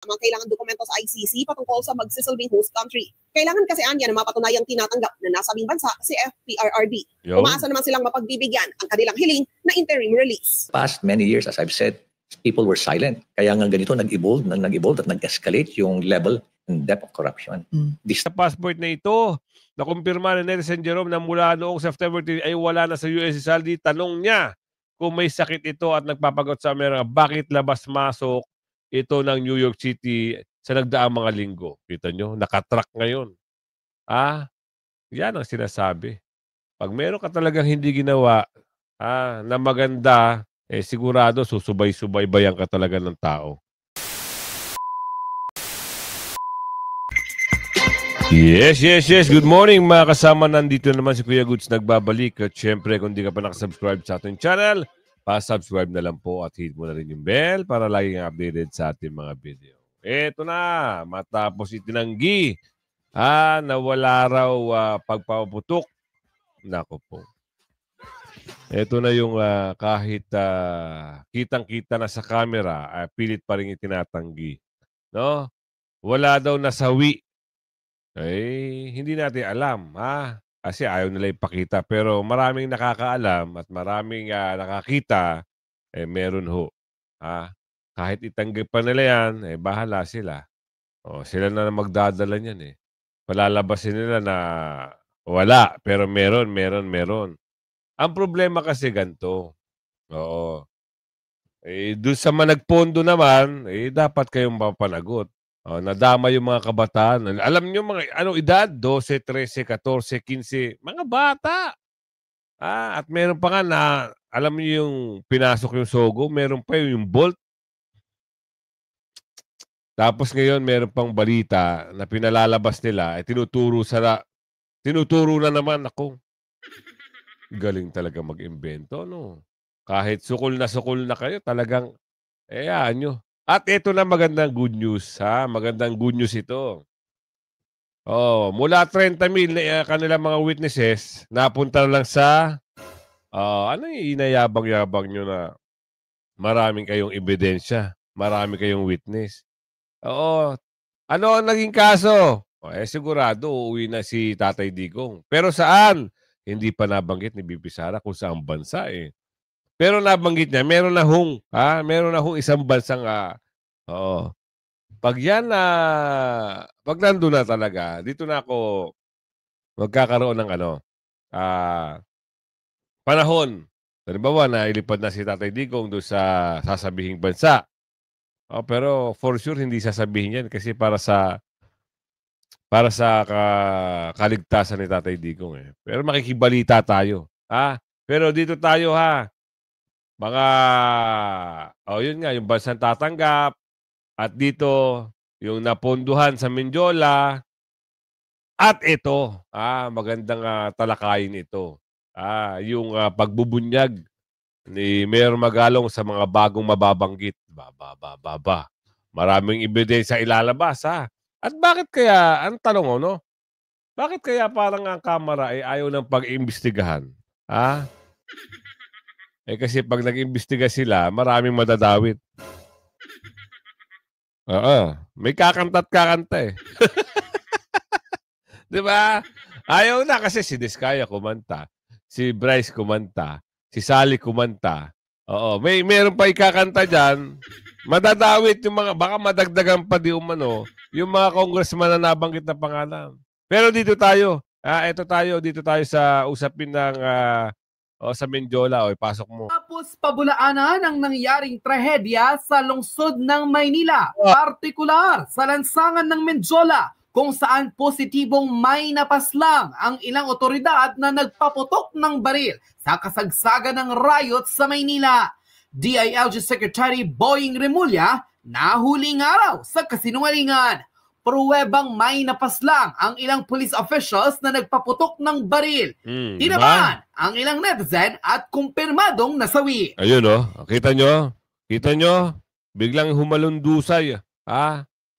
mga kailangan dokumento sa ICC patungkol sa magsisilbing host country. Kailangan kasi anya na mapatunayang tinatanggap na nasabing bansa si FPRRD. Umaasa naman silang mapagbibigyan ang kanilang hiling na interim release. Past many years, as I've said, people were silent. Kaya nga ganito nag-evolve at nag-escalate yung level and depth of corruption. Sa passport na ito, nakumpirma ni Nelson Jerome na mula noong September 3 ay wala na sa US si Saldi. Tanong niya kung may sakit ito at nagpapagot sa Amerika, bakit labas-masok ito ng New York City sa nagdaang mga linggo. Kita nyo, nakatrack ngayon. Yan ang sinasabi. Pag meron ka talagang hindi ginawa na maganda, sigurado susubay-subaybayan ka talaga ng tao. Yes. Good morning mga kasama. Nandito naman si Kuya Goods nagbabalik. At syempre, kung di ka pa nakasubscribe sa ating channel, pa-subscribe na lang po at hit mo na rin yung bell para laging updated sa ating mga video. Eto na, matapos itinanggi na wala raw pagpaputok. Nako po. Eto na yung kahit kitang-kita na sa camera, pilit pa rin itinatanggi. No? Wala daw nasawi. Hindi natin alam, kasi ayaw nila ipakita. Pero maraming nakakaalam at maraming nakakita, meron ho. Kahit itanggi pa nila yan, bahala sila. Sila na magdadala niyan. Palalabasin nila na wala, pero meron. Ang problema kasi ganito. Oo. Doon sa managpondo naman, dapat kayong mapanagot. Nadama yung mga kabataan. Alam nyo mga edad? 12, 13, 14, 15. Mga bata. At meron pa nga na, alam nyo yung pinasok yung Sogo, meron pa yung Bolt. Tapos ngayon meron pang balita na pinalalabas nila, tinuturo na naman ako. Galing talaga mag-imbento, no? Kahit sukol na kayo, talagang, nyo. At ito na magandang good news, Magandang good news ito. Mula 30,000 na kanilang mga witnesses, napunta lang sa, inayabang-yabang nyo na maraming kayong ebidensya, marami kayong witness. Ano ang naging kaso? Sigurado, uuwi na si Tatay Digong. Pero saan? Hindi pa nabanggit ni BP Sara kung saang bansa Pero nabanggit niya, meron na hong isang bansang, pag yan pag nandun na talaga, dito na ako magkakaroon ng panahon. Halimbawa na ilipad na si Tatay Digong doon sa sasabihing bansa. Pero for sure, hindi sasabihin yan kasi para sa kaligtasan ni Tatay Digong. Pero makikibalita tayo. Pero dito tayo mga, yun nga, yung bansang tatanggap, at dito, yung naponduhan sa Mindiola, at ito, magandang talakayin ito. Yung pagbubunyag ni Mayor Magalong sa mga bagong mababanggit. Maraming ebidensya ilalabas, At bakit kaya, ang tanong, bakit kaya parang ang Kamara ay ayaw ng pag-imbestigahan? Kasi pag nag-imbestiga sila, maraming madadawit. May kakanta't kakanta Di ba? Ayaw na kasi si Diskaya kumanta, si Bryce kumanta, si Sally kumanta. Meron pa ikakanta dyan. Madadawit yung mga, baka madagdagan pa di umano, yung mga congressman na nabanggit na pangalan. Pero dito tayo, dito tayo sa usapin ng sa Mindiola, pasok mo. Tapos pabulaanan ang nangyaring trahedya sa lungsod ng Maynila, partikular sa lansangan ng Mindiola, kung saan positibong may napaslang ang ilang otoridad na nagpaputok ng baril sa kasagsagan ng riot sa Maynila. DILG Secretary Boying Remulla nahuling araw sa kasinungalingan. Pruwebang may napaslang ang ilang police officials na nagpaputok ng baril. Tinamaan ang ilang netizen at kumpirmadong nasawi. Ayun kita nyo? Kita nyo? Biglang humalundusay.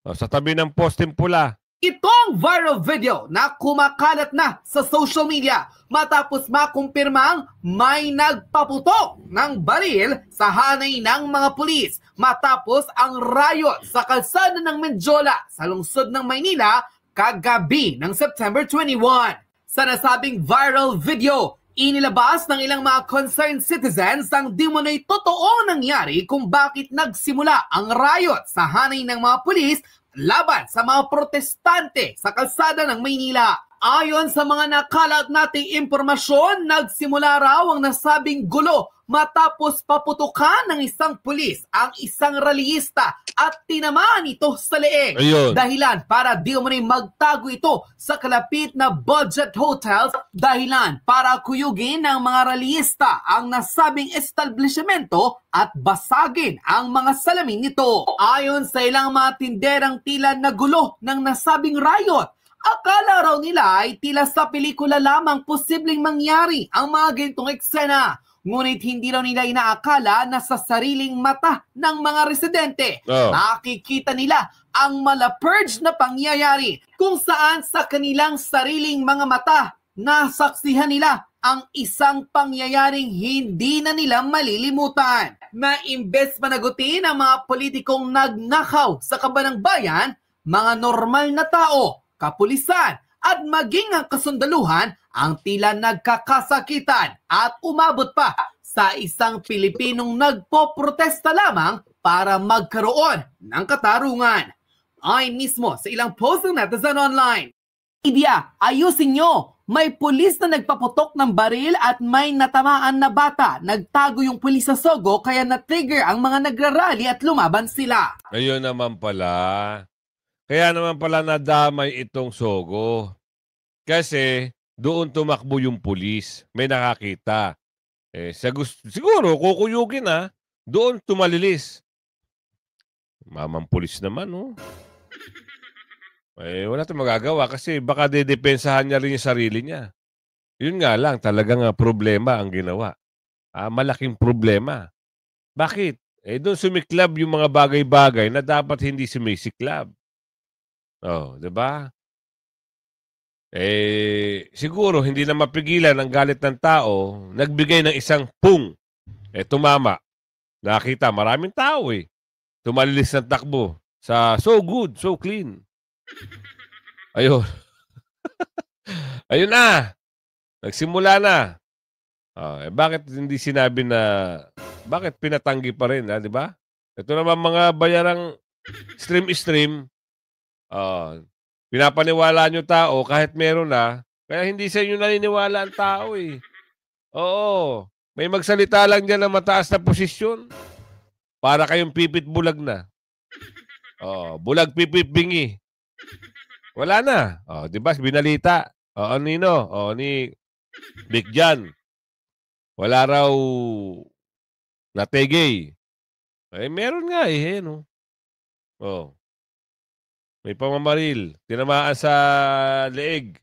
Sa tabi ng posteng pula. Itong viral video na kumakalat na sa social media matapos makumpirmang may nagpaputok ng baril sa hanay ng mga pulis matapos ang riot sa kalsada ng Mendiola sa lungsod ng Maynila kagabi ng September 21. Sa nasabing viral video, inilabas ng ilang mga concerned citizens ang di umano'y totoong nangyari kung bakit nagsimula ang riot sa hanay ng mga pulis laban sa mga protestante sa kalsada ng Maynila. Ayon sa mga nakalat nating impormasyon, nagsimula raw ang nasabing gulo matapos paputukan ng isang pulis ang isang rallyista at tinamaan ito sa leeg. Ayun. Dahilan para di umano'y magtago ito sa kalapit na budget hotels, dahilan para kuyugin ng mga rallyista ang nasabing establishmento at basagin ang mga salamin nito. Ayon sa ilang mga tinderang tila nagulo ng nasabing riot, akala raw nila ay tila sa pelikula lamang posibleng mangyari ang mga ganitong eksena. Ngunit hindi raw nila inaakala na sa sariling mata ng mga residente, nakikita nila ang malapurge na pangyayari kung saan sa kanilang sariling mga mata nasaksihan nila ang isang pangyayaring hindi na nila malilimutan. Na imbes managutin ang mga politikong nagnakaw sa kabanang bayan, mga normal na tao, kapulisan at maging ang kasundaluhan ang tila nagkakasakitan at umabot pa sa isang Pilipinong nagpoprotesta lamang para magkaroon ng katarungan. Ay mismo sa ilang post ng netizen online. Media, ayusin nyo! May pulis na nagpaputok ng baril at may natamaan na bata. Nagtago yung pulis sa Sogo kaya na-trigger ang mga nagrarally at lumaban sila. Ayun naman pala. Kaya naman pala nadamay itong Sogo. Kasi doon tumakbo yung pulis. May nakakita. Siguro, kukuyugin doon tumalilis. Mamang pulis naman, no? Wala tayong magagawa kasi baka dedepensahan niya rin yung sarili niya. Yun nga lang, talagang problema ang ginawa. Malaking problema. Bakit? Doon sumiklab yung mga bagay-bagay na dapat hindi sumisiklab. Diba? Siguro hindi na mapigilan ang galit ng tao, nagbigay ng isang pung. Tumama. Nakita, maraming tao tumalilis ng takbo sa so good, so clean. Ayun. Ayun na. Nagsimula na. Bakit hindi sinabi na, bakit pinatanggi pa rin, di ba? Ito naman mga bayarang stream. Pinapaniwala nyo tao kahit meron na, kaya hindi sa inyo naniniwala ang tao Oo. May magsalita lang dyan na mataas na posisyon para kayong pipit bulag na. Bulag pipit bingi. Wala na. Di ba? Binalita. Nino? Ni Big John. Wala raw nategay. Meron nga no? May pamamaril. Tinamaan sa leeg.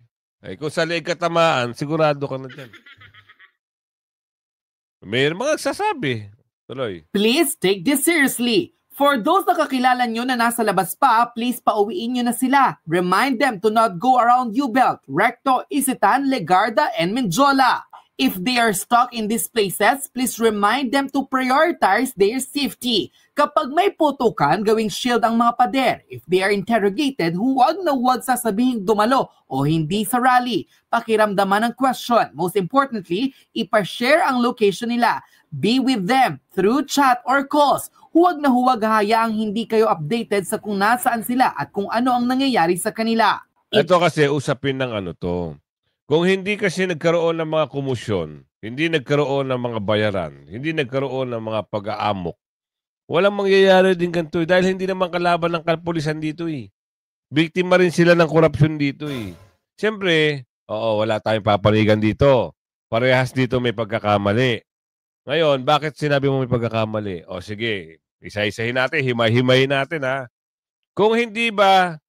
Kung sa leeg ka tamaan, sigurado ka na dyan. May mga nagsasabi. Tuloy. Please take this seriously. For those na kakilala nyo na nasa labas pa, please pauwiin nyo na sila. Remind them to not go around U-Belt, Recto, Isitan, Legarda, and Mendiola. If they are stuck in these places, please remind them to prioritize their safety. Kapag may putukan, gawing shield ang mga pader. If they are interrogated, huwag na huwag sasabihing dumalo o hindi sa rally. Pakiramdaman ang question. Most importantly, ipashare ang location nila. Be with them through chat or calls. Huwag na huwag hayaang hindi kayo updated sa kung nasaan sila at kung ano ang nangyayari sa kanila. Ito kasi usapin ng to. Kung hindi kasi nagkaroon ng mga kumusyon, hindi nagkaroon ng mga bayaran, hindi nagkaroon ng mga pag-aamok, walang mangyayari din ganito dahil hindi naman kalaban ng kapulisan dito Biktima rin sila ng korupsyon dito Siyempre, wala tayong papanigan dito. Parehas dito may pagkakamali. Ngayon, bakit sinabi mo may pagkakamali? Sige, isa-isahin natin, himay-himayin natin Kung hindi ba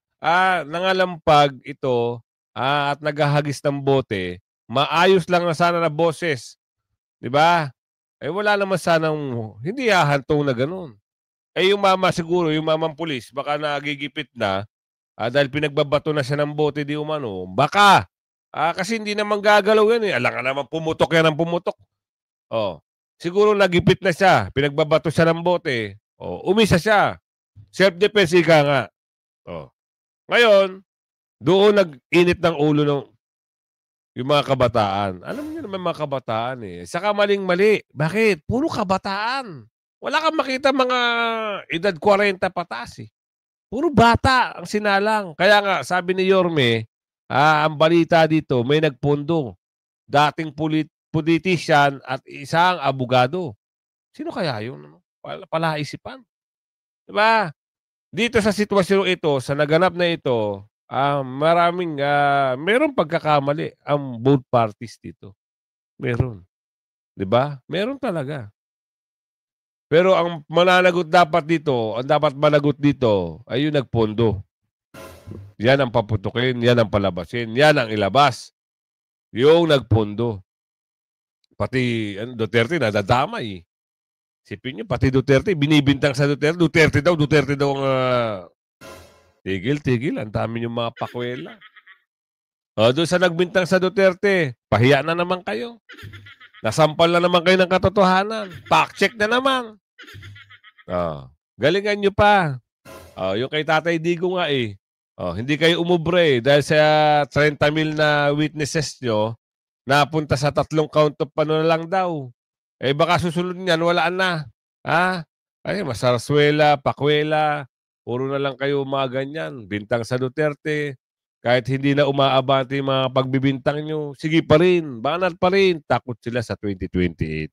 nangalampag ito at naghahagis ng bote, maayos lang na sana na boses. Di ba? Wala naman sanang, hindi hahantong na ganun. Yung mama siguro, yung mamang pulis, baka nagigipit na, Dahil pinagbabato na siya ng bote di umano. Baka. Kasi hindi naman gagalaw yan eh. Alam ka naman pumutok yan ang pumutok. Oh. Siguro nagipit na siya. Pinagbabato siya ng bote. Oh. Umisa siya. Self-defense ka nga. Oh. Ngayon, doon nag-init ng ulo ng yung mga kabataan. Alam niyo naman mga kabataan eh. Saka maling-mali. Bakit? Puro kabataan. Wala kang makita mga edad 40 pataas eh. Puro bata ang sinalang. Kaya nga, sabi ni Yorme, ang balita dito, may nagpondo. Dating politician at isang abogado. Sino kaya yun? Palaisipan. Diba? Dito sa sitwasyon ito, sa naganap na ito, merong pagkakamali ang both parties dito. Meron. Diba? Meron talaga. Pero ang mananagot dapat dito, ang dapat managot dito, ay yung nagpondo. Yan ang paputukin, yan ang palabasin, yan ang ilabas. Yung nagpondo. Pati Duterte nadadamay. Sipin nyo, pati Duterte, binibintang sa Duterte. Duterte daw ang tigil. Ang dami yung mga pakwela. Doon sa nagbintang sa Duterte, pahiya na naman kayo. Nasampal na naman kayo ng katotohanan. Fact-check na naman. Galingan nyo pa. Yung kay Tatay Digo nga eh. Hindi kayo umubre dahil sa 30 mil na witnesses nyo, napunta sa 3 count of na lang daw. Baka susunod niyan, walaan na. Ay, Masarsuela, Pakwela, puro na lang kayo mga ganyan. Bintang sa Duterte. Kahit hindi na umaabante yung mga pagbibintang nyo, sige pa rin, banat pa rin. Takot sila sa 2028.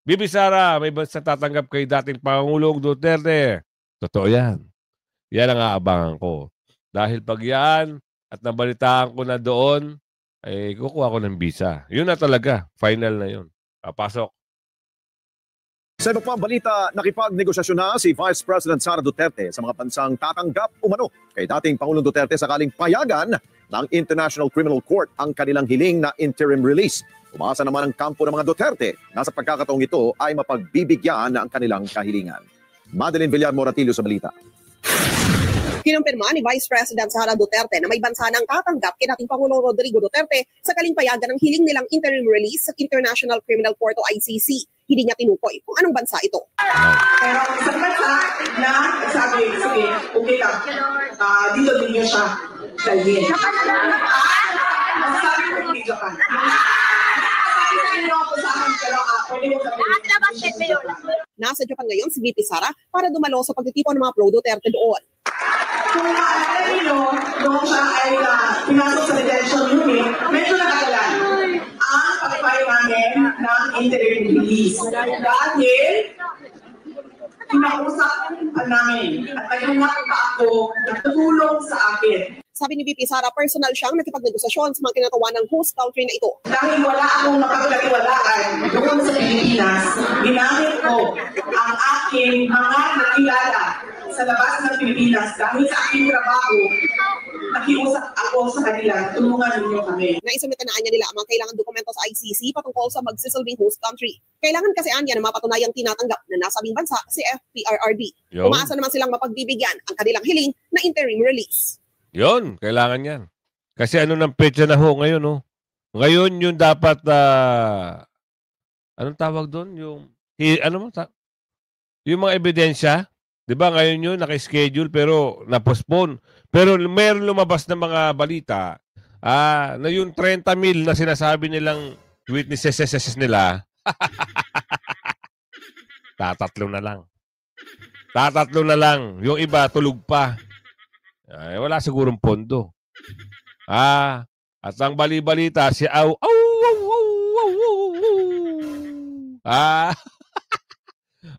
Bibi Sara, may bansa tatanggap kay dating Pangulong Duterte. Totoo yan. Yan ang aabangan ko. Dahil pag yan, at nabalitaan ko na doon, kukuha ko ng visa. Yun na talaga. Final na yun. Pasok. Sa iba pang balita, nakipagnegosasyon na si Vice President Sara Duterte sa mga bansang tatanggap umano kay dating Pangulong Duterte sakaling payagan ng International Criminal Court ang kanilang hiling na interim release. Umasa naman ang kampo ng mga Duterte na sa pagkakataong ito ay mapagbibigyan ang kanilang kahilingan. Madeline Villar Moratillo sa balita. Kinumpirma ni Vice President Sara Duterte na may bansa nang tatanggap kay dating Pangulong Rodrigo Duterte sa kalimpayagan ng hiling nilang interim release sa International Criminal Court o ICC. Hindi niya tinukoy kung anong bansa ito. Pero isang bansa na sabi, sige, okay lang, dito din niyo siya dalhin. Sabi ko hindi Japan. Nasa Japan ngayon si VP Sara para dumalo sa pagtitipon ng mga pro-Duterte doon. Kung maalala niyo, noong siya ay pinasok sa detention unit, medyo nakagalan ang pag-file namin ng interim release. Dahil pinausap namin at naghanap pa ako na tutulong sa akin. Sabi ni VP Sara, personal siyang nakipagnegosasyon sa mga kinatawa ng host country na ito. Dahil wala akong mapagkatiwalaan doon sa Pilipinas, ginamit ko ang aking mga nakilala sa labas ng Pilipinas dahil sa aking trabaho, nakiusap ako sa kanila, tulungan ninyo kami. Naisumit na niya nila ang mga kailangan dokumento sa ICC patungkol sa magsisilbing host country. Kailangan kasi anya na mapatunayang tinatanggap na nasabing bansa si FPRRD. Umaasa naman silang mapagbibigyan ang kanilang hiling na interim release. Yon, kailangan yan. Kasi ano ng petsa na ho ngayon, no? Ngayon yung dapat, anong tawag doon? Yung mga ebidensya, di ba ngayon yun, naka-schedule pero na-postpone. Pero meron lumabas na mga balita na yung 30 mil na sinasabi nilang witnesses nila, tatatlo na lang. Tatatlo na lang. Yung iba, tulog pa. Wala sigurong pondo. At ang bali-balita, si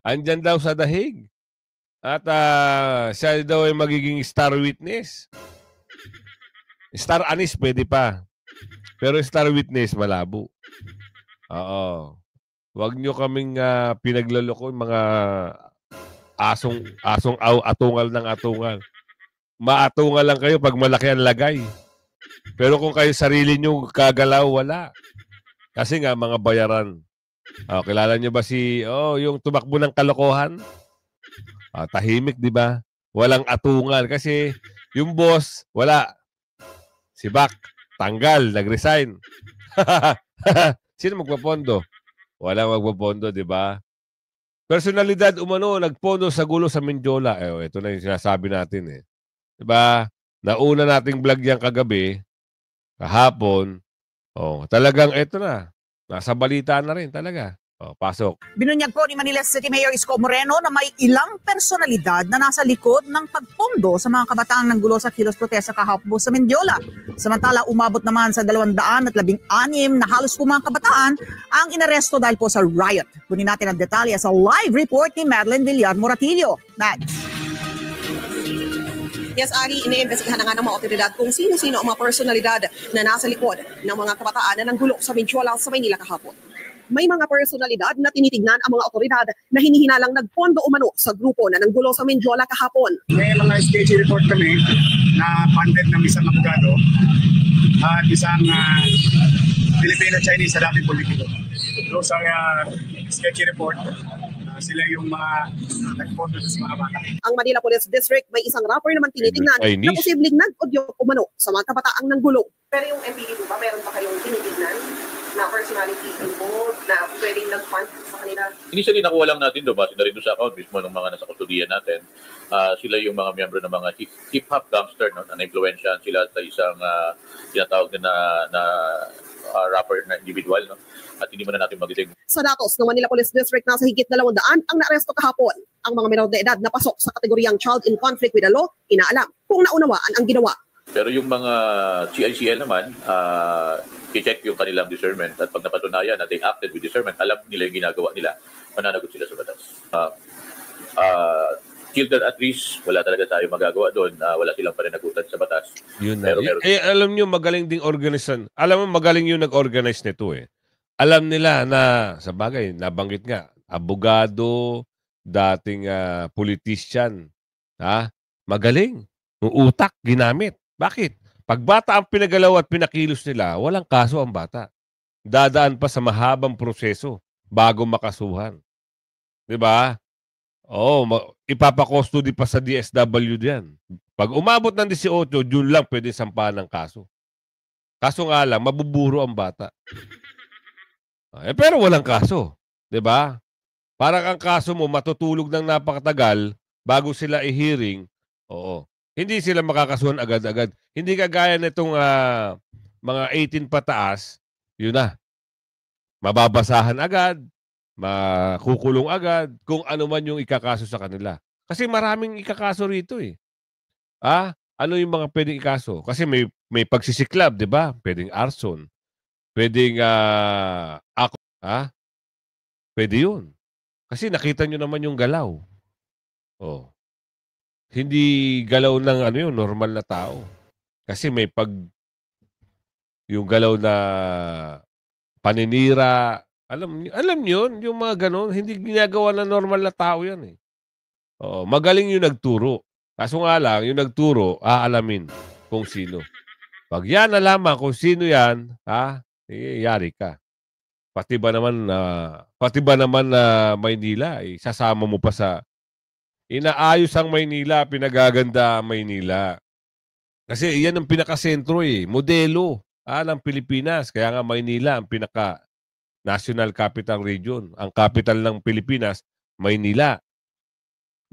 andyan daw sa dahig. At siya daw ay magiging star witness. Star anise pwede pa. Pero star witness, malabo. Oo. Huwag nyo kaming pinagloloko mga asong atungal ng atungal. Maatungal lang kayo pag malaki ang lagay. Pero kung kayo sarili nyo kagalaw, wala. Kasi nga, mga bayaran. Kilala nyo ba yung tumakbo ng kalokohan? Tahimik, di ba? walang atungan. Kasi yung boss, wala. Si Bak, tanggal, nag-resign. Sino magpapondo? Walang magpapondo, di ba? Personalidad umano, nagpondo sa gulo sa Mindiola. Ito na yung sinasabi natin eh. Di ba? Nauna nating vlog yan kagabi, kahapon. Talagang ito na. Nasa balita na rin talaga. Pasok. Binunyag po ni Manila City Mayor Isko Moreno na may ilang personalidad na nasa likod ng pagpondo sa mga kabataan ng gulo sa kilos protesta kahapon sa Mendiola. Samantala, umabot naman sa 216 na halos po mga kabataan ang inaresto dahil po sa riot. Kunin natin ang detalye sa live report ni Madeline Villar Moratillo. Mads. Yes, Ari, iniimbestigahan na nga ng mga otoridad kung sino-sino ang mga personalidad na nasa likod ng mga kabataan na nanggulo sa Mendiola sa Maynila kahapon. May mga personalidad na tinitignan ang mga otoridad na hinihinalang nagpondo umano sa grupo na nanggulo sa Mendiola kahapon. May mga sketchy report kami na funded ng isang abogado at isang Filipino-Chinese sa dating politiko. So sa sketchy report, sila yung mga nagpondo sa mga bata. Ang Manila Police District may isang rapper naman tinitingnan na posibleng nag-audio umano sa mga kabataang nanggulo. Pero yung MPD po ba, meron pa kayong tinitignan na personality involved na pwedeng nag-fund sa kanila? Initially, nakuha lang natin doon, base na rin doon sa account mismo ng mga nasa kustodiyan natin. Sila yung mga miyembro ng mga hip-hop gangster, no, na na-influensyahan sila sa isang tinatawag na rapper na individual. No? At hindi mo na natin magiling. Sa datos ng Manila Police District, nasa higit 200 ang naaresto kahapon. Ang mga menor de edad na pasok sa kategoryang child in conflict with the law, inaalam kung naunawaan ang ginawa. Pero yung mga CICL naman, i-check yung kanilang discernment at pag napatunayan na they acted with discernment, alam nila yung ginagawa nila, mananagot sila sa batas. Children at risk, wala talaga tayo magagawa doon, wala silang pananagutan sa batas. Yun na. Alam nyo, magaling ding organization. Alam mo, magaling yung nag-organize nito eh. Alam nila na, sa bagay, nabanggit nga, abogado, dating politician, magaling. Yung utak, ginamit. Bakit? Pag bata ang pinagalaw at pinakilos nila, walang kaso ang bata. Dadaan pa sa mahabang proseso bago makasuhan. Diba? Ipapakustody pa sa DSW diyan. Pag umabot ng 18, June lang pwede sampahan ng kaso. Kaso nga lang, mabuburo ang bata. Pero walang kaso. Diba? Parang ang kaso mo, matutulog ng napakatagal bago sila i-hearing. Hindi sila makakasuhan agad-agad. Hindi kagaya nitong mga 18 pataas, yun na. Mababasahan agad, makukulong agad, kung ano man yung ikakaso sa kanila. Kasi maraming ikakaso rito eh. Ano yung mga pwedeng ikaso? Kasi may pagsisiklab, di ba? Pwedeng arson. Pwedeng pwede yun. Kasi nakita nyo naman yung galaw. Hindi galaw ng normal na tao. Kasi may yung galaw na paninira, alam niyo yung mga ganon, hindi ginagawa ng normal na tao yan eh. Magaling yung nagturo. Kaso nga lang, yung nagturo, aalamin kung sino. Pag yan nalaman kung sino yan, yari ka. Pati ba naman na Maynila, sasama mo pa sa inaayos ang Maynila, pinagaganda ang Maynila. Kasi iyan ang pinakasentro modelo ng Pilipinas. Kaya nga Maynila ang pinaka-national capital region. Ang capital ng Pilipinas, Maynila.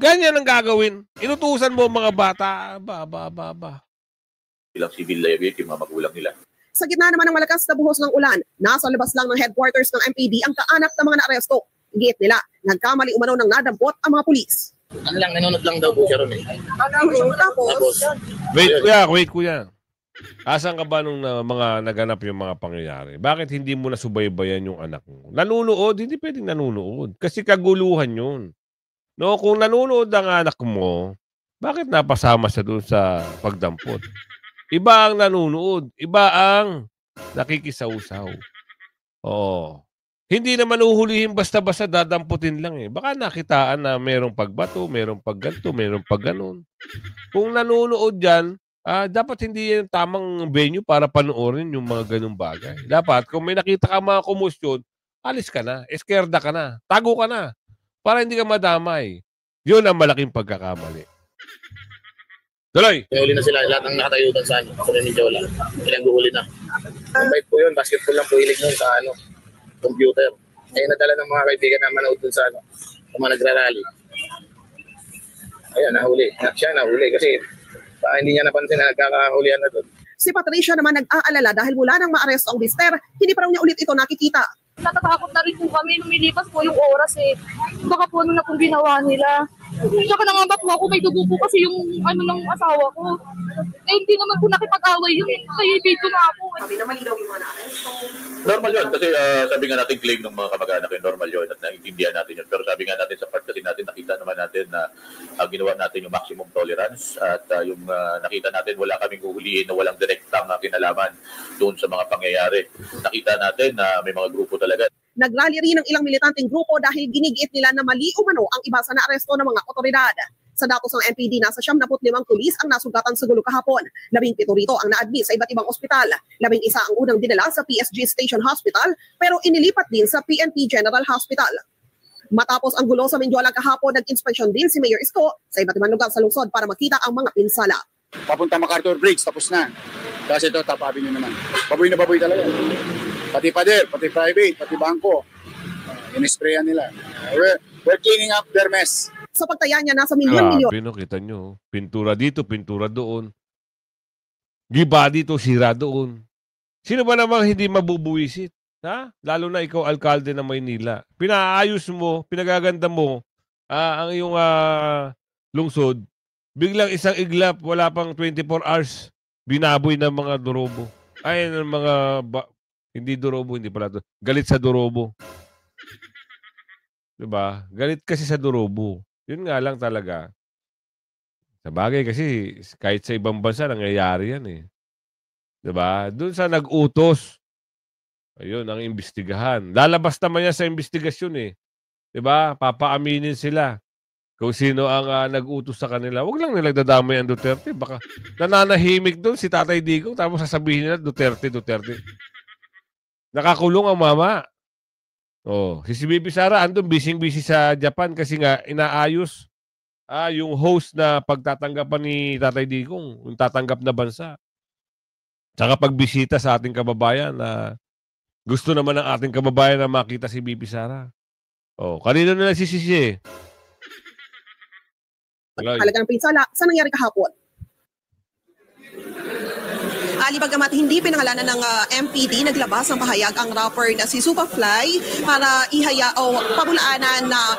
Ganyan ang gagawin. Inutusan mo mga bata. Ilang civil liability, mga magulang nila. Sa gitna naman ng malakas na buhos ng ulan, nasa labas lang ng headquarters ng MPD ang kaanak ng mga naaresto. Giit nila, nagkamali umano ng nadampot ang mga pulis. Nanonood lang daw po siya ron eh. Tapos, wait kuya. Asan ka ba nung mga naganap yung mga pangyayari? Bakit hindi mo nasubaybayan yung anak mo? Nanunood? Hindi pwedeng nanunood. Kasi kaguluhan yun. No, kung nanunood ang anak mo, bakit napasama siya doon sa pagdampot? Iba ang nanunood. Iba ang nakikisawsaw. Hindi naman uhulihin basta-basta dadamputin lang eh. Baka nakitaan na merong pagbato, merong pagganto, merong pagganon. Kung nanonood dyan, dapat hindi yung tamang venue para panoorin yung mga ganung bagay. Dapat, kung may nakita ka mga kumusyon, alis ka na, eskerda ka na, tago ka na, para hindi ka madamay. Yun ang malaking pagkakamali. Tuloy! May huli na sila, lahat ng nakatayo doon sa Mindiola. Pinag-uhuli na. Ang bait po yun, basketball lang po hilig nun sa computer. Kaya nadala ng mga kaibigan na manood doon sa mga nagrarally. Ayan, nahuli. Siya nahuli kasi hindi niya napansin na nagkakahulihan na doon. Si Patricia naman nag-aalala dahil mula nang maaresto ang mister, hindi pa raw niya ulit ito nakikita. Natatakot na rin po kami, lumilipas po yung oras eh. Baka po ano na pong ginawa nila. Tsaka nangamba po ako, may dugo po kasi yung ng asawa ko. Eh hindi naman po nakipag-away yun. Kaya dito na ako. Sabi na maligaw yung mga naaresto. Normal yun kasi sabi nga natin claim ng mga kamag-anak yun, normal yun at naiintindihan natin yun. Pero sabi nga natin sa part kasi natin, nakita naman natin na ginawa natin yung maximum tolerance at yung nakita natin wala kaming uhulihin na walang direktang kinalaman doon sa mga pangyayari. Nakita natin na may mga grupo talaga. Nagrally rin ng ilang militanteng grupo dahil ginigiit nila na mali umano ang iba sa naaresto ng mga otoridad. Sa datos ng NPD, nasa 75 pulis ang nasugatan sa gulo kahapon. 17 rito ang na-admit sa iba't ibang ospital. 11 ang unang dinala sa PSG Station Hospital pero inilipat din sa PNP General Hospital. Matapos ang gulo sa Mindiola kahapon, nag-inspection din si Mayor Isko sa iba't ibang lugar sa lungsod para makita ang mga pinsala. Papunta MacArthur Bridge, tapos na. Kasi ito, Top Avenue naman. Baboy na baboy talaga. Pati pader, pati private, pati bangko. In-sprayan nila. We're cleaning up their mess. Sa pagtaya niya, nasa milyon-milyon. Grabe, no, kita nyo. Pintura dito, pintura doon. Giba dito, sira doon. Sino ba namang hindi mabubuwisit? Ha? Lalo na ikaw, alkalde ng Maynila. Pinaayos mo, pinagaganda mo ang iyong lungsod. Biglang isang iglap, wala pang 24 hours, binaboy ng mga durobo. Ay, ng mga... hindi durobo, hindi pala. Galit sa durobo. Diba? Galit kasi sa durobo. Yun nga lang talaga. Sa bagay kasi, kahit sa ibang bansa, nangyayari yan eh. Diba? Doon sa nag-utos, ayun, ang imbestigahan. Lalabas naman yan sa investigasyon eh. Diba? Papaaminin sila kung sino ang nag-utos sa kanila. Huwag lang nilang dadamay ang Duterte. Baka nananahimik doon si Tatay Digong tapos sasabihin nila Duterte, Duterte. Nakakulong ang mama. Oh, si Bibi Sara andun busy sa Japan kasi nga inaayos yung host na pagtatanggapan ni Tatay Digong, yung tatanggap na bansa. Tsaka pagbisita sa ating kababayan na gusto naman ng ating kababayan na makita si Bibi Sara. Oh, kanino nila sisisi? Talagang pinsala sa nangyari kahapon. Bagamat hindi pinangalanan ng MPD, naglabas ng pahayag ang rapper na si Superfly para ihaya o pabulaanan na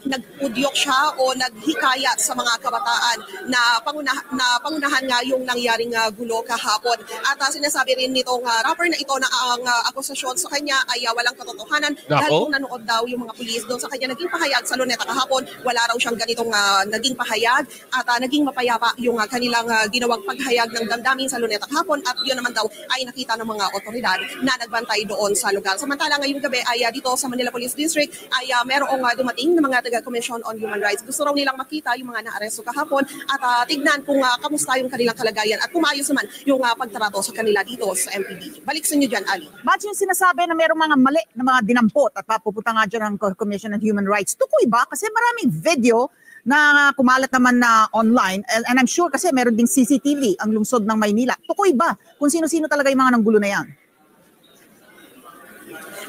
nagpudyok siya o naghikayat sa mga kabataan na pangunahan nga yung nangyaring gulo kahapon. At sinasabi rin nitong rapper na ito na ang akusasyon sa kanya ay walang katotohanan dahil kung nanood daw yung mga pulis doon sa kanya naging pahayag sa Luneta kahapon, wala raw siyang ganitong naging pahayag at naging mapayapa yung kanilang ginawang paghayag ng damdamin sa Luneta kahapon. At yun naman daw ay nakita ng mga otoridad na nagbantay doon sa lugar. Samantala ngayong gabi ay dito sa Manila Police District ay merong dumating ng mga taga-Commission on Human Rights. Gusto raw nilang makita yung mga naaresto kahapon at tignan kung kamusta yung kanilang kalagayan at kumayos naman yung pagtrato sa kanila dito sa MPD. Balik sa inyo dyan, Ali. Bakit yung sinasabi na merong mga mali na mga dinampot at papupunta nga dyan ng Commission on Human Rights? Tukoy ba? Kasi maraming video na kumalat naman na online and I'm sure kasi meron ding CCTV ang lungsod ng Maynila. Tukoy ba kung sino-sino talaga yung mga nanggulo na yan?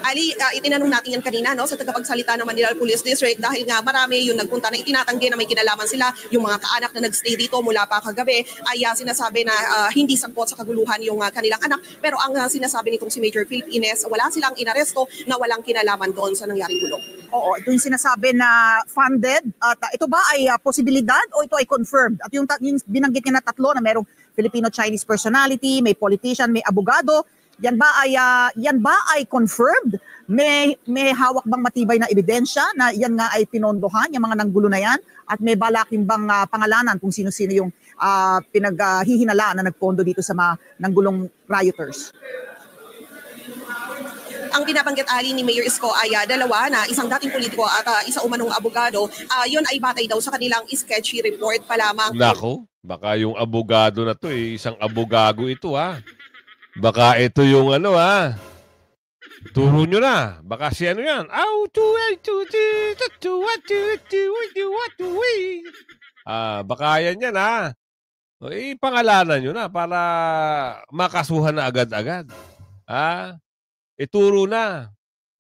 Ali, itinanong natin yan kanina no, sa tagapagsalita ng Manila Police District dahil nga marami yung nagpunta na itinatanggi na may kinalaman sila. Yung mga kaanak na nagstay dito mula pa kagabi ay sinasabi na hindi sangkot sa kaguluhan yung kanilang anak. Pero ang sinasabi nitong si Major Philip Ines, wala silang inaresto na walang kinalaman doon sa nangyaring gulo. Oo, ito yung sinasabi na funded. At ito ba ay posibilidad o ito ay confirmed? At yung binanggit niya na tatlo na merong Filipino-Chinese personality, may politician, may abogado, yan ba ay confirmed? May hawak bang matibay na ebidensya na yan nga ay pinondohan, yung mga nanggulo na yan? At may balakin bang pangalanan kung sino-sino yung pinaghihinala na nagpondo dito sa mga nanggulong rioters? Ang binabanggit Ali ni Mayor Isko ay dalawa na isang dating politiko at isa umanong abogado. Yun ay batay daw sa kanilang sketchy report pa lamang. Nako, baka yung abogado na to isang abogago ito Baka ito yung turo nyo na. Baka si ano yan. Baka yan yan, ha? Pangalanan nyo na para makasuhan na agad-agad. Ituro na.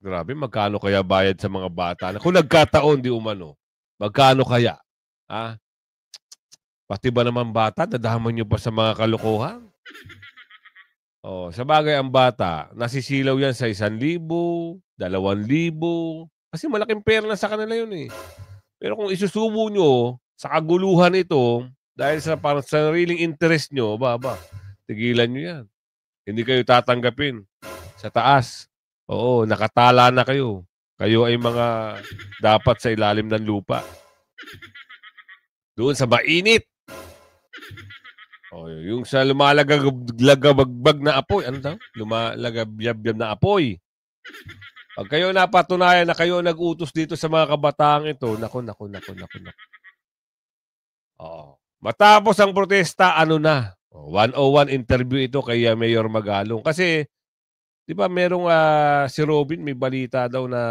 Grabe, magkano kaya bayad sa mga bata? Kung nagkataon, di umano, magkano kaya? Pati ba naman bata, dadahaman nyo pa sa mga kalokohan? Sa bagay ang bata, nasisilaw yan sa 1,000, 2,000, kasi malaking pera na sa kanila yun eh. Pero kung isusubo nyo sa kaguluhan ito, dahil sa parang sariling interest nyo, tigilan nyo yan. Hindi kayo tatanggapin sa taas. Oo, nakatala na kayo. Kayo ay mga dapat sa ilalim ng lupa. Doon sa mainit. Yung sa lumalagabagbag na apoy. Ano daw? Lumalagabyab na apoy. Pag kayo napatunayan na kayo nag-utos dito sa mga kabataang ito, naku. Matapos ang protesta, 101 interview ito kay Mayor Magalong. Kasi, di ba merong si Robin, may balita daw na,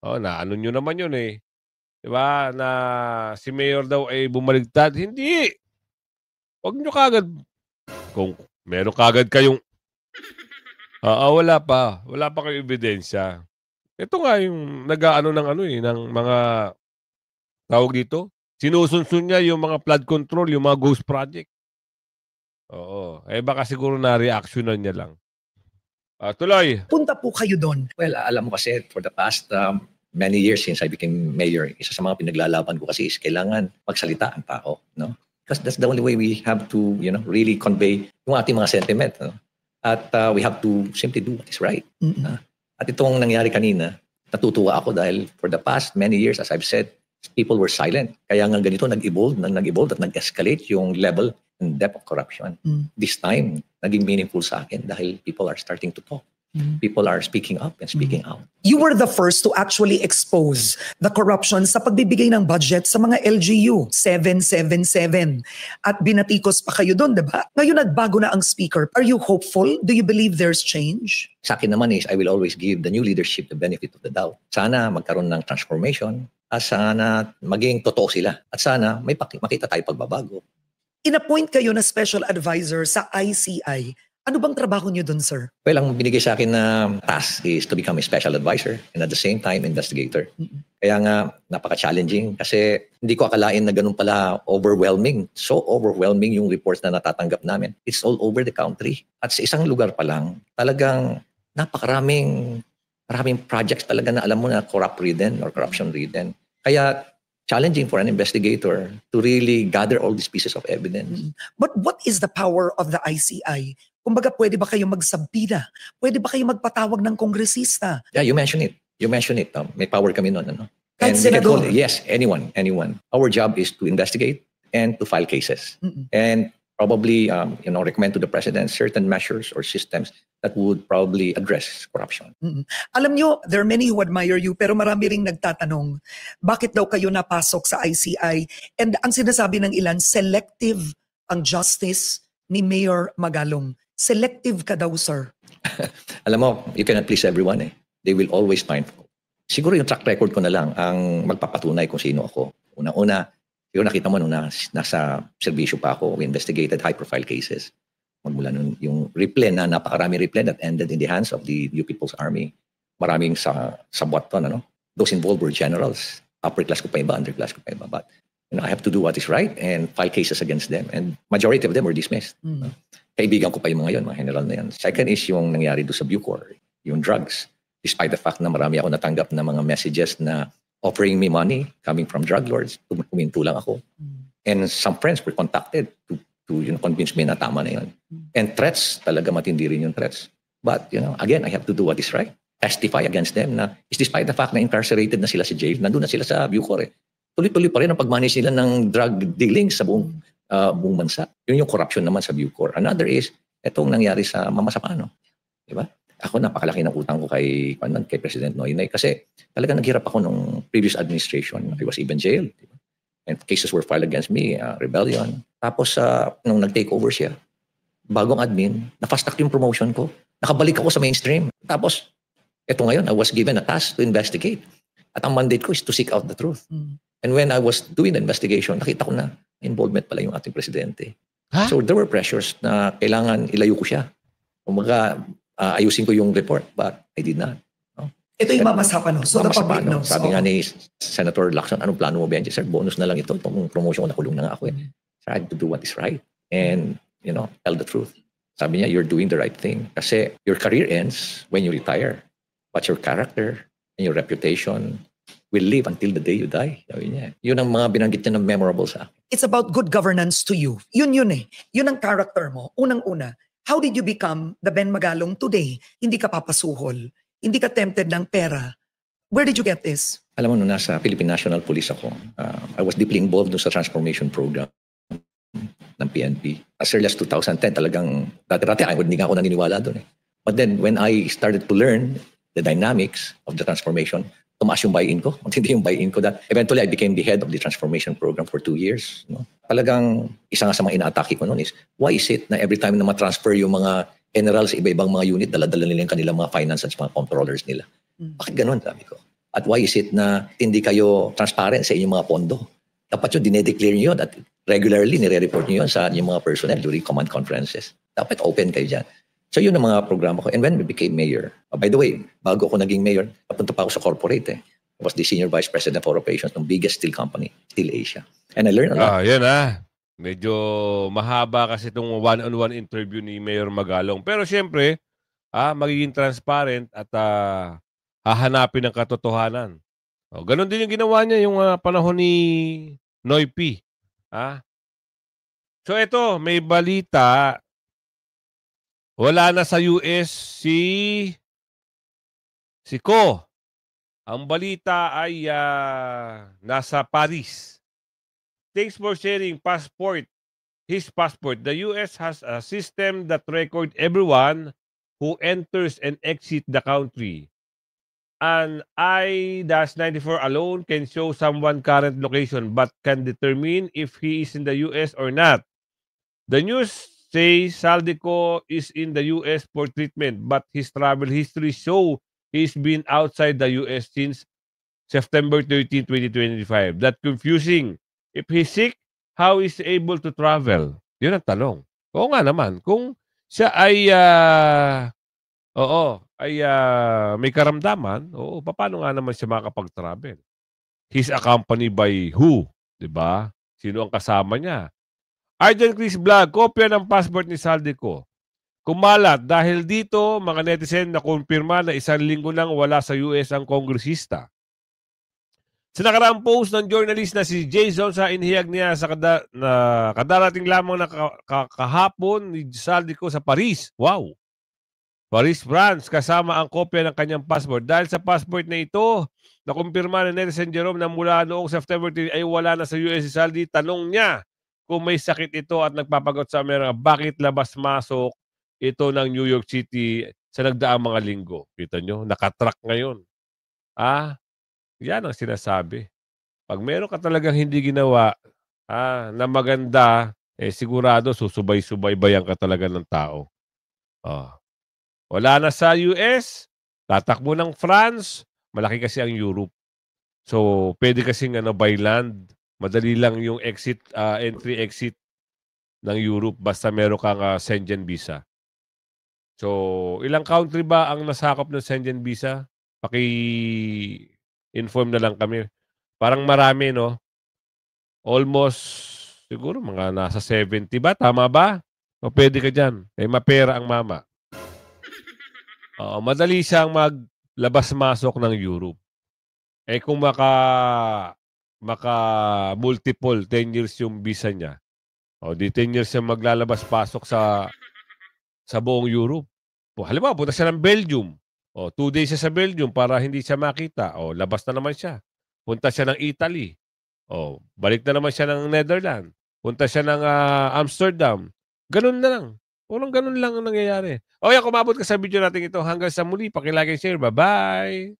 ano nyo naman yun eh. Di ba, na si Mayor daw ay bumaligtad. Hindi! Huwag nyo kagad. Kung meron kagad kayong wala pa kayong ebidensya. Ito nga yung nag-aano ng mga tawag dito. Sinusunsun niya yung mga flood control, yung mga ghost project. Baka siguro na-reactionan niya lang. Tuloy. Punta po kayo doon. Well, alam mo kasi for the past many years since I became mayor, isa sa mga pinaglalaban ko kasi is kailangan magsalita ang tao, no? Because that's the only way we have to, really convey yung ating mga sentiment. No? At we have to simply do what is right. At itong nangyari kanina, natutuwa ako dahil for the past many years, as I've said, people were silent. Kaya nga ganito nag-evolve at nag-escalate yung level and depth of corruption. This time, naging meaningful sa akin dahil people are starting to talk. People are speaking up and speaking out. You were the first to actually expose the corruption sa pagbibigay ng budget sa mga LGU, 777. At binatikos pa kayo doon, diba? Ngayon nagbago na ang speaker. Are you hopeful? Do you believe there's change? Sa akin naman is, I will always give the new leadership the benefit of the doubt. Sana magkaroon ng transformation at sana maging totoo sila. At sana may makita tayo pagbabago. In-appoint kayo na special advisor sa ICI. Ano bang trabaho niyo doon, sir? Well, ang binigay sa akin na task is to become a special advisor and at the same time, investigator. Kaya nga, napaka-challenging kasi hindi ko akalain na ganun pala overwhelming. So overwhelming yung reports na natatanggap namin. It's all over the country. At sa isang lugar pa lang, talagang napakaraming projects talaga na alam mo na corruption ridden. Kaya challenging for an investigator to really gather all these pieces of evidence. But what is the power of the ICI? Kumbaga, pwede ba kayo magsabida? Pwede ba kayo magpatawag ng kongresista? Yeah, you mentioned it. May power kami nun. Kahit senador? Yes, anyone. Our job is to investigate and to file cases. And probably, recommend to the President certain measures or systems that would probably address corruption. Alam nyo, there are many who admire you, pero marami ring nagtatanong, bakit daw kayo napasok sa ICI? And ang sinasabi ng ilan, selective ang justice ni Mayor Magalong. Selective ka daw, sir. Alam mo, you cannot please everyone eh. They will always find fault. Siguro yung track record ko na lang ang magpapatunay kung sino ako. Una-una, siguro nakita mo nung nasa servisyo pa ako, we investigated high-profile cases. Magmula nun yung replay na napakarami replay that ended in the hands of the New People's Army. Maraming sa buwaton, Those involved were generals. Upper class ko pa iba, underclass ko pa iba. But I have to do what is right and file cases against them. And majority of them were dismissed. Kaibigan ko pa yung mga general na yan. Second is yung nangyari doon sa Bucor, yung drugs. Despite the fact na marami ako natanggap na mga messages na offering me money coming from drug lords, huminto lang ako. And some friends were contacted to convince me na tama na yun. And threats, talaga matindi rin yung threats. But, again, I have to do what is right. Testify against them na, is despite the fact na incarcerated na sila sa jail, nandun na sila sa Bucor eh. Tuloy-tuloy pa rin ang pag-manage nila ng drug dealing sa buong bansa. Yun yung corruption naman sa Bucor. Another is, itong nangyari sa Mama Sapano. Diba? Ako, napakalaki ng utang ko kay President Noynoy kasi talaga naghirap ako nung previous administration. I was even jailed. Diba? And cases were filed against me, rebellion. Tapos, nung nag-take over siya, bagong admin, na-fast-track yung promotion ko. Nakabalik ako sa mainstream. Tapos, eto ngayon, I was given a task to investigate. At ang mandate ko is to seek out the truth. And when I was doing the investigation, nakita ko na involvement pala yung ating presidente. Huh? So there were pressures na kailangan ilayo ko siya. Umaga, ayusin ko yung report, but I did not. No? Ito yung mamasapan, no? So the public knows. Sabi nga ni Senator Lacson, anong plano mo ba yan? Sir, bonus na lang ito. Itong promotion ko, nakulong na nga ako. Try to do what is right. And, tell the truth. Sabi niya, you're doing the right thing. Kasi your career ends when you retire. But your character and your reputation will live until the day you die. Sabi niya. Yun ang mga binanggit niya na memorable sa akin. It's about good governance to you. Yun eh. Yun ang character mo. Unang-una, how did you become the Ben Magalong today? Hindi ka papasuhol. Hindi ka tempted ng pera. Where did you get this? Alam mo, nung nasa Philippine National Police ako, I was deeply involved sa transformation program ng PNP. As early as 2010, talagang dati-dati, hindi nga ako naniniwala doon. But then, when I started to learn the dynamics of the transformation, tumaas yung buy-in ko. Hindi yung buy-in ko that eventually I became the head of the transformation program for 2 years. Talagang isa nga sa mga ina-atake ko noon is, why is it na every time na ma-transfer yung mga generals sa iba-ibang mga unit, dala-dala nila yung kanilang mga finance at mga controllers nila? Bakit ganun, sabi ko? At why is it na hindi kayo transparent sa inyong mga pondo? Dapat yun, dinedeclare nyo yun at regularly nire-report nyo yun sa inyong mga personnel during command conferences. Dapat open kayo dyan. So yun ang mga programa ko. And when we became mayor, by the way, bago ako naging mayor, napunta pa ako sa corporate. I was the senior vice president for operations ng biggest steel company, Steel Asia. And I learned a lot. Yan Medyo mahaba kasi itong one-on-one interview ni Mayor Magalong. Pero siyempre, magiging transparent at hahanapin ang katotohanan. Ganon din yung ginawa niya yung panahon ni Noy P. So ito, may balita. Wala na sa US si Ko. Ang balita ay nasa Paris. Thanks for sharing his passport. The US has a system that records everyone who enters and exits the country. An I-94 alone can show someone's current location but can determine if he is in the US or not. The news says Saldico is in the US for treatment, but his travel history shows he's been outside the US since September 13, 2025. That's confusing. If he's sick, how is he able to travel? Yun ang tanong. Oo nga naman. Kung siya ay may karamdaman, paano nga naman siya makakapag-travel? He's accompanied by who? Diba? Sino ang kasama niya? Arjan Chris Vlog, kopya ng passport ni Saldico. Kumalat dahil dito, mga netizen na kumpirma na 1 linggo nang wala sa US ang kongresista. Sa nakaraang post ng journalist na si Jason sa inihayag niya sa kadarating lamang na kahapon ni Saldico sa Paris. Wow! Paris, France, kasama ang kopya ng kanyang passport. Dahil sa passport na ito, nakumpirma ni netizen Jerome na mula noong September 3 ay wala na sa US si Saldi. Tanong niya kung may sakit ito at nagpapagot sa Amerika, bakit labas-masok ito ng New York City sa nagdaang mga linggo? Kita nyo, nakatrack ngayon. Yan ang sinasabi. Pag meron ka talagang hindi ginawa na maganda, sigurado susubay-subaybayan ka talaga ng tao. Wala na sa US, tatakbo ng France, malaki kasi ang Europe. So, pwede kasing by land, madali lang yung entry-exit ng Europe basta meron kang Schengen visa. So, ilang country ba ang nasakop ng Schengen visa? Paki-inform na lang kami. Parang marami, no? Almost, siguro mga nasa 70 ba? Tama ba? O pwede ka dyan. Mapera ang mama. Madali siyang maglabas-masok ng Europe. Kung maka-multiple 10 years yung visa niya, di 10 years siya maglalabas-pasok sa buong Europe. Halimbawa, punta siya ng Belgium. 2 days siya sa Belgium para hindi siya makita. Labas na naman siya. Punta siya ng Italy. Balik na naman siya ng Netherlands. Punta siya ng Amsterdam. Ganun na lang. Walang ganun lang ang nangyayari. Kung umabot ka sa video natin ito, hanggang sa muli, pakilike and share. Bye-bye!